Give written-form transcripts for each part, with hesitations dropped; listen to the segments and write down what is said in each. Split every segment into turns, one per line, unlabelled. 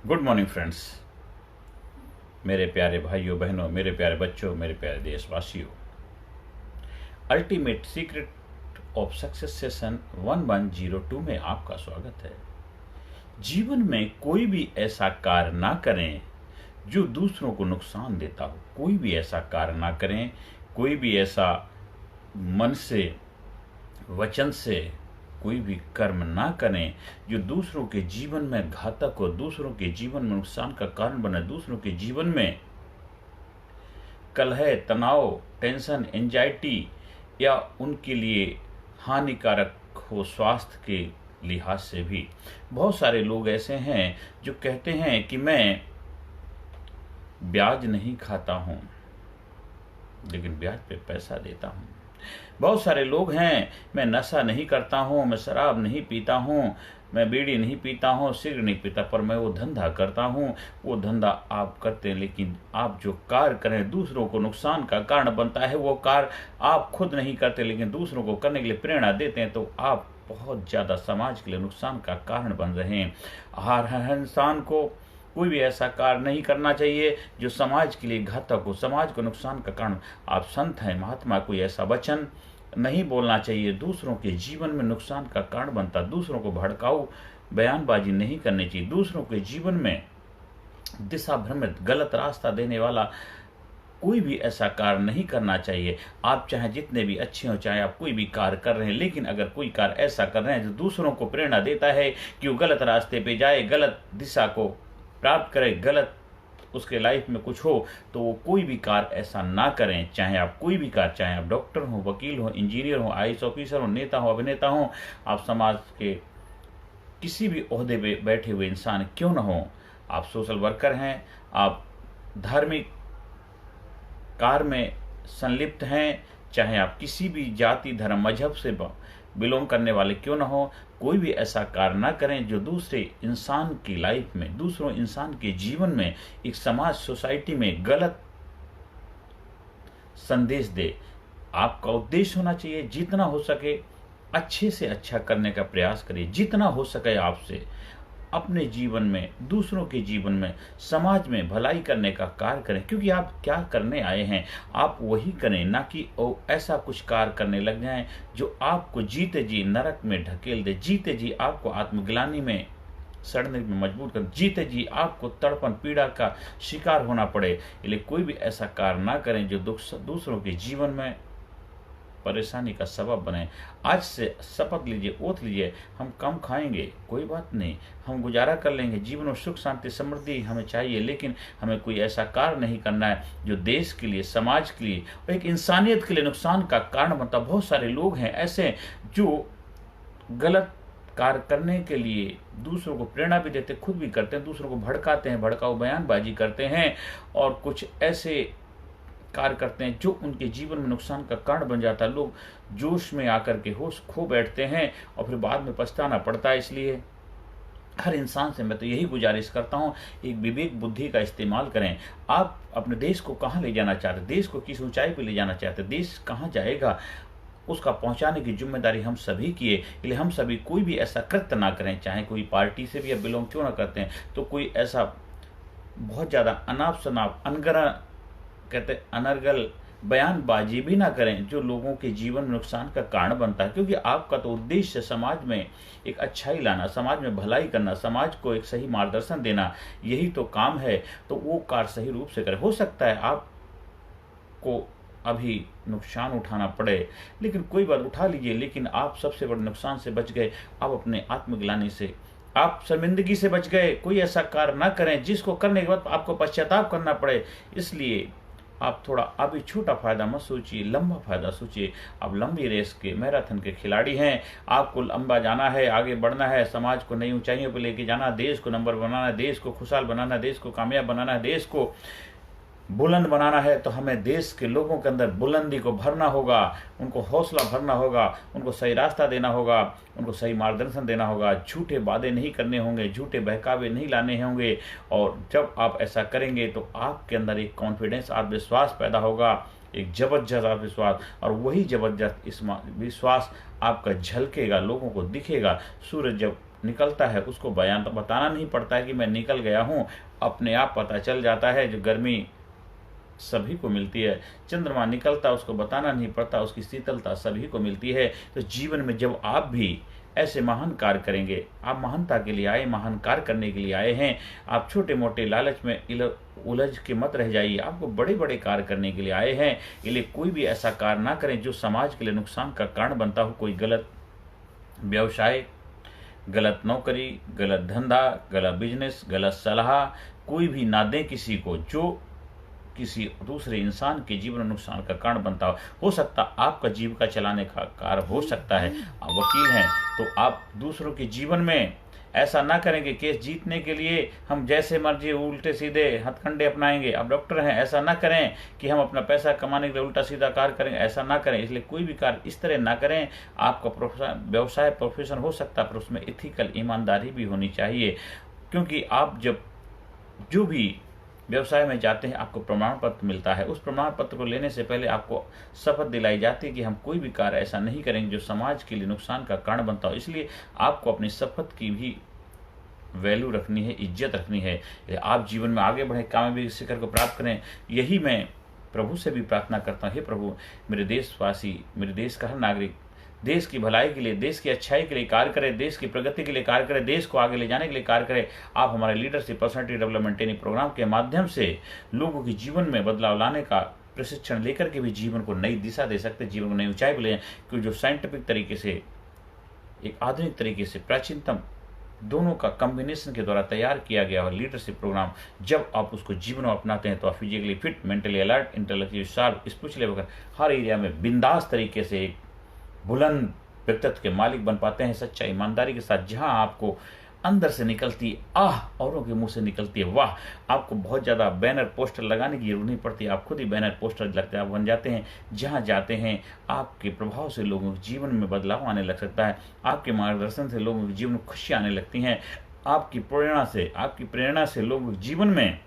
Good morning friends, मेरे प्यारे भाइयों बहनों, मेरे प्यारे बच्चों, मेरे प्यारे देशवासियों। Ultimate secret of success session 1102 में आपका स्वागत है। जीवन में कोई भी ऐसा कार्य ना करें जो दूसरों को नुकसान देता हो। कोई भी ऐसा कार्य ना करें, कोई भी ऐसा मन से, वचन से कोई भी कर्म ना करें जो दूसरों के जीवन में घातक हो, दूसरों के जीवन में नुकसान का कारण बने, दूसरों के जीवन में कलह, तनाव, टेंशन, एंजाइटी या उनके लिए हानिकारक हो स्वास्थ्य के लिहाज से भी। बहुत सारे लोग ऐसे हैं जो कहते हैं कि मैं ब्याज नहीं खाता हूं लेकिन ब्याज पे पैसा देता हूं। बहुत सारे लोग हैं, मैं नशा नहीं करता हूं, मैं शराब नहीं पीता हूं, मैं बीड़ी नहीं पीता हूं, सिगरेट नहीं पीता, पर मैं वो धंधा करता हूं। वो धंधा आप करते हैं लेकिन आप जो कार्य करें दूसरों को नुकसान का कारण बनता है, वो कार्य आप खुद नहीं करते लेकिन दूसरों को करने के लिए प्रेरणा देते हैं, तो आप बहुत ज़्यादा समाज के लिए नुकसान का कारण बन रहे हैं। हर इंसान को कोई भी ऐसा कार्य नहीं करना चाहिए जो समाज के लिए घातक हो, समाज को नुकसान का कारण। आप संत हैं, महात्मा, कोई ऐसा वचन नहीं बोलना चाहिए दूसरों के जीवन में नुकसान का कारण बनता। दूसरों को भड़काऊ बयानबाजी नहीं करनी चाहिए। दूसरों के जीवन में दिशा भ्रमित, गलत रास्ता देने वाला कोई भी ऐसा कार्य नहीं करना चाहिए। आप चाहे जितने भी अच्छे हो, चाहे आप कोई भी कार्य कर रहे हैं, लेकिन अगर कोई कार्य ऐसा कर रहे हैं जो दूसरों को प्रेरणा देता है कि वो गलत रास्ते पे जाए, गलत दिशा को प्राप्त करे, गलत उसके लाइफ में कुछ हो, तो वो कोई भी कार्य ऐसा ना करें। चाहे आप कोई भी कार्य, चाहे आप डॉक्टर हो, वकील हो, इंजीनियर हो, आईएएस ऑफिसर हो, नेता हो, अभिनेता हो, आप समाज के किसी भी ओहदे पे बैठे हुए इंसान क्यों न हो, आप सोशल वर्कर हैं, आप धार्मिक कार्य में संलिप्त हैं, चाहे आप किसी भी जाति, धर्म, मजहब से बिलोंग करने वाले क्यों ना हो, कोई भी ऐसा कार्य ना करें जो दूसरे इंसान की लाइफ में, दूसरों इंसान के जीवन में, एक समाज, सोसाइटी में गलत संदेश दे। आपका उद्देश्य होना चाहिए जितना हो सके अच्छे से अच्छा करने का प्रयास करिए, जितना हो सके आपसे अपने जीवन में, दूसरों के जीवन में, समाज में भलाई करने का कार्य करें। क्योंकि आप क्या करने आए हैं आप वही करें, ना कि ऐसा कुछ कार्य करने लग जाएं जो आपको जीते जी नरक में ढकेल दे, जीते जी आपको आत्मग्लानि में सड़ने में मजबूर कर, जीते जी आपको तड़पन पीड़ा का शिकार होना पड़े। इसलिए कोई भी ऐसा कार्य ना करें जो दूसरों के जीवन में परेशानी का सबब बने। आज से शपथ लीजिए, ओथ लीजिए, हम कम खाएंगे, कोई बात नहीं, हम गुजारा कर लेंगे, जीवन में सुख शांति समृद्धि हमें चाहिए, लेकिन हमें कोई ऐसा कार्य नहीं करना है जो देश के लिए, समाज के लिए और एक इंसानियत के लिए नुकसान का कारण बनता। बहुत सारे लोग हैं ऐसे जो गलत कार्य करने के लिए दूसरों को प्रेरणा भी देते, खुद भी करते हैं, दूसरों को भड़काते हैं, भड़काऊ बयानबाजी करते हैं और कुछ ऐसे कार्य करते हैं जो उनके जीवन में नुकसान का कारण बन जाता है। लोग जोश में आकर के होश खो बैठते हैं और फिर बाद में पछताना पड़ता है। इसलिए हर इंसान से मैं तो यही गुजारिश करता हूं, एक विवेक बुद्धि का इस्तेमाल करें। आप अपने देश को कहां ले जाना चाहते, देश को किस ऊंचाई पर ले जाना चाहते, देश कहां जाएगा, उसका पहुंचाने की जिम्मेदारी हम सभी की है। इसलिए हम सभी कोई भी ऐसा कृत्य ना करें, चाहे कोई पार्टी से भी अब बिलोंग क्यों ना करते हैं, तो कोई ऐसा बहुत ज़्यादा अनाप शनाप, अनर्गल बयानबाजी भी ना करें जो लोगों के जीवन में नुकसान का कारण बनता है। क्योंकि आपका तो उद्देश्य समाज में एक अच्छाई लाना, समाज में भलाई करना, समाज को एक सही मार्गदर्शन देना, यही तो काम है। तो वो कार्य सही रूप से करें। हो सकता है आपको अभी नुकसान उठाना पड़े, लेकिन कोई बात, उठा लीजिए, लेकिन आप सबसे बड़े नुकसान से बच गए। आप अपने आत्मग्लानि से, आप शर्मिंदगी से बच गए। कोई ऐसा कार्य ना करें जिसको करने के बाद आपको पश्चाताप करना पड़े। इसलिए आप थोड़ा अभी छोटा फायदा मत सोचिए, लंबा फायदा सोचिए। आप लंबी रेस के, मैराथन के खिलाड़ी हैं, आपको लंबा जाना है, आगे बढ़ना है, समाज को नई ऊंचाइयों पर लेके जाना, देश को नंबर बनाना है, देश को खुशहाल बनाना है, देश को कामयाब बनाना है, देश को बुलंद बनाना है। तो हमें देश के लोगों के अंदर बुलंदी को भरना होगा, उनको हौसला भरना होगा, उनको सही रास्ता देना होगा, उनको सही मार्गदर्शन देना होगा। झूठे वादे नहीं करने होंगे, झूठे बहकावे नहीं लाने होंगे। और जब आप ऐसा करेंगे तो आपके अंदर एक कॉन्फिडेंस, आत्मविश्वास पैदा होगा, एक जबरदस्त आत्मविश्वास, और वही जबरदस्त विश्वास आपका झलकेगा, लोगों को दिखेगा। सूरज जब निकलता है उसको बयान तो बताना नहीं पड़ता है कि मैं निकल गया हूँ, अपने आप पता चल जाता है। जो गर्मी सभी को मिलती है, चंद्रमा निकलता उसको बताना नहीं पड़ता, उसकी शीतलता सभी को मिलती है। तो जीवन में जब आप भी ऐसे महान कार्य करेंगे, आप महानता के लिए आए, महान कार्य करने के लिए आए हैं, आप छोटे मोटे लालच में उलझ के मत रह जाइए, आपको बड़े बड़े कार्य करने के लिए आए हैं। इसलिए कोई भी ऐसा कार्य ना करें जो समाज के लिए नुकसान का कारण बनता हो। कोई गलत व्यवसाय, गलत नौकरी, गलत धंधा, गलत बिजनेस, गलत सलाह कोई भी ना दें किसी को जो किसी दूसरे इंसान के जीवन में नुकसान का कारण बनता हो सकता आपका जीविका चलाने का कार्य हो सकता है। आप वकील हैं तो आप दूसरों के जीवन में ऐसा ना करेंगे केस जीतने के लिए हम जैसे मर्जी उल्टे सीधे हथकंडे अपनाएंगे। आप डॉक्टर हैं, ऐसा ना करें कि हम अपना पैसा कमाने के लिए उल्टा सीधा कार्य करेंगे, ऐसा ना करें। इसलिए कोई भी कार्य इस तरह ना करें। आपका व्यवसाय प्रोफेशन हो सकता है पर उसमें एथिकल ईमानदारी भी होनी चाहिए, क्योंकि आप जब जो भी व्यवसाय में जाते हैं आपको प्रमाण पत्र मिलता है। उस प्रमाण पत्र को लेने से पहले आपको शपथ दिलाई जाती है कि हम कोई भी कार्य ऐसा नहीं करेंगे जो समाज के लिए नुकसान का कारण बनता हो। इसलिए आपको अपनी शपथ की भी वैल्यू रखनी है, इज्जत रखनी है। आप जीवन में आगे बढ़े, कामयाबी शिखर को प्राप्त करें, यही मैं प्रभु से भी प्रार्थना करता हूँ। हे प्रभु, मेरे देशवासी, मेरे देश का हर नागरिक देश की भलाई के लिए, देश की अच्छाई के लिए कार्य करे, देश की प्रगति के लिए कार्य करे, देश को आगे ले जाने के लिए कार्य करे। आप हमारे leadership personality development training program के माध्यम से लोगों के जीवन में बदलाव लाने का प्रशिक्षण लेकर के भी जीवन को नई दिशा दे सकते, जीवन को नई ऊंचाई पर ले जाएं। क्योंकि जो साइंटिफिक तरीके से, एक आधुनिक तरीके से, प्राचीनतम दोनों का कॉम्बिनेशन के द्वारा तैयार किया गया हुआ लीडरशिप प्रोग्राम, जब आप उसको जीवन में अपनाते हैं तो आप physically fit, mentally alert, intellectually sharp, spiritually वगैरह हर एरिया में बिंदास तरीके से एक बुलंद व्यक्तित्व के मालिक बन पाते हैं। सच्चा ईमानदारी के साथ जहां आपको अंदर से निकलती आह, औरों के मुंह से निकलती है वाह। आपको बहुत ज़्यादा बैनर पोस्टर लगाने की जरूरत नहीं पड़ती, आप खुद ही बैनर पोस्टर लगते आप बन जाते हैं। जहां जाते हैं आपके प्रभाव से लोगों के जीवन में बदलाव आने लग सकता है, आपके मार्गदर्शन से लोगों के जीवन में खुशियाँ आने लगती हैं, आपकी प्रेरणा से लोगों के जीवन में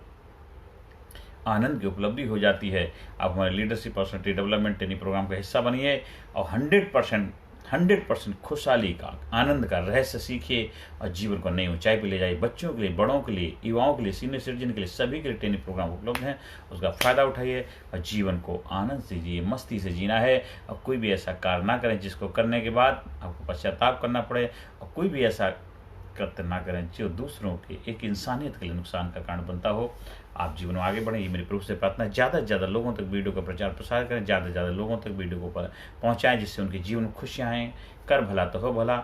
आनंद की उपलब्धि हो जाती है। आप हमारे leadership personality development training program का हिस्सा बनिए और 100% खुशहाली का, आनंद का रहस्य सीखिए और जीवन को नई ऊंचाई पर ले जाइए। बच्चों के लिए, बड़ों के लिए, युवाओं के लिए, सीनियर सिटीजन के लिए, सभी के लिए ट्रेनिंग प्रोग्राम उपलब्ध हैं। उसका फायदा उठाइए और जीवन को आनंद से जिए, मस्ती से जीना है। और कोई भी ऐसा कार्य ना करें जिसको करने के बाद आपको पश्चाताप करना पड़े, और कोई भी ऐसा कृत्य ना करें जो दूसरों के, एक इंसानियत के लिए नुकसान का कारण बनता हो। आप जीवन में आगे बढ़ें, ये मेरी प्रभु से प्रार्थना है। ज़्यादा से ज़्यादा लोगों तक वीडियो का प्रचार प्रसार करें, ज़्यादा से ज़्यादा लोगों तक वीडियो को पहुँचाएँ, जिससे उनके जीवन में खुशियाँ आएँ। कर भला तो हो भला।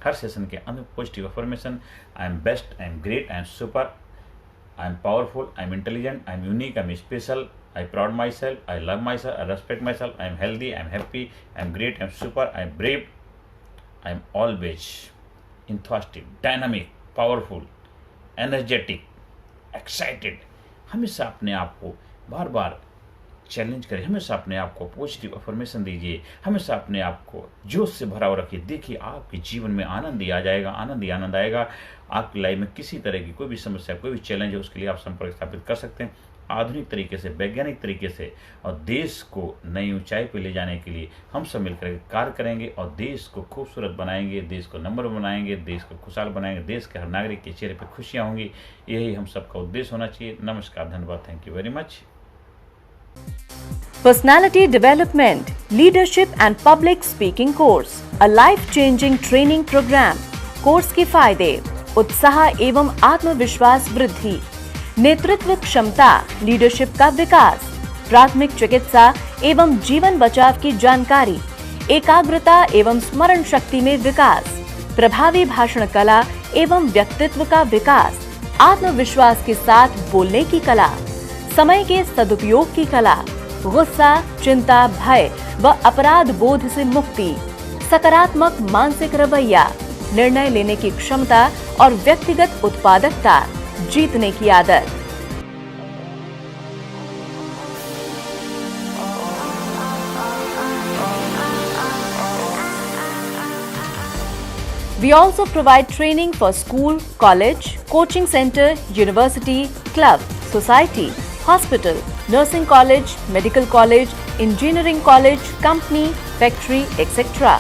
हर सेशन के अंदर positive affirmation, I am best, I am great, I am super, I am powerful, I am intelligent, I am unique, I am special, I proud my self, I love my self, I respect my self, I am healthy, I am happy, I am great, I am super, I am brave, I am always enthusiastic, dynamic, powerful, energetic, excited. हमेशा अपने आप को बार बार challenge करें, हमेशा अपने आप को positive affirmation दीजिए, हमेशा अपने आप को जोश से भरा हुआ रखिए। देखिए आपके जीवन में आनंद ही आ जाएगा, आनंद ही आनंद आएगा। आपकी लाइफ में किसी तरह की कोई भी समस्या, कोई भी चैलेंज है, उसके लिए आप संपर्क स्थापित कर सकते हैं। आधुनिक तरीके से, वैज्ञानिक तरीके से और देश को नई ऊंचाई पर ले जाने के लिए हम सब मिलकर कार्य करेंगे और देश को खूबसूरत बनाएंगे, देश को नंबर बनाएंगे, देश को खुशहाल बनाएंगे, देश के हर नागरिक के चेहरे पर खुशियां होंगी। यही हम सबका उद्देश्य होना चाहिए। नमस्कार, धन्यवाद, thank you very much.
Personality Development, Leadership and Public Speaking Course, a life-changing training program. Course के फायदे: उत्साह एवं आत्मविश्वास वृद्धि, नेतृत्व क्षमता, लीडरशिप का विकास, प्राथमिक चिकित्सा एवं जीवन बचाव की जानकारी, एकाग्रता एवं स्मरण शक्ति में विकास, प्रभावी भाषण कला एवं व्यक्तित्व का विकास, आत्मविश्वास के साथ बोलने की कला, समय के सदुपयोग की कला, गुस्सा, चिंता, भय व अपराध बोध से मुक्ति, सकारात्मक मानसिक रवैया, निर्णय लेने की क्षमता और व्यक्तिगत उत्पादकता, जीतने की आदत। We also provide training for school, college, coaching center, university, club, society, hospital, nursing college, medical college, engineering college, company, factory, etc.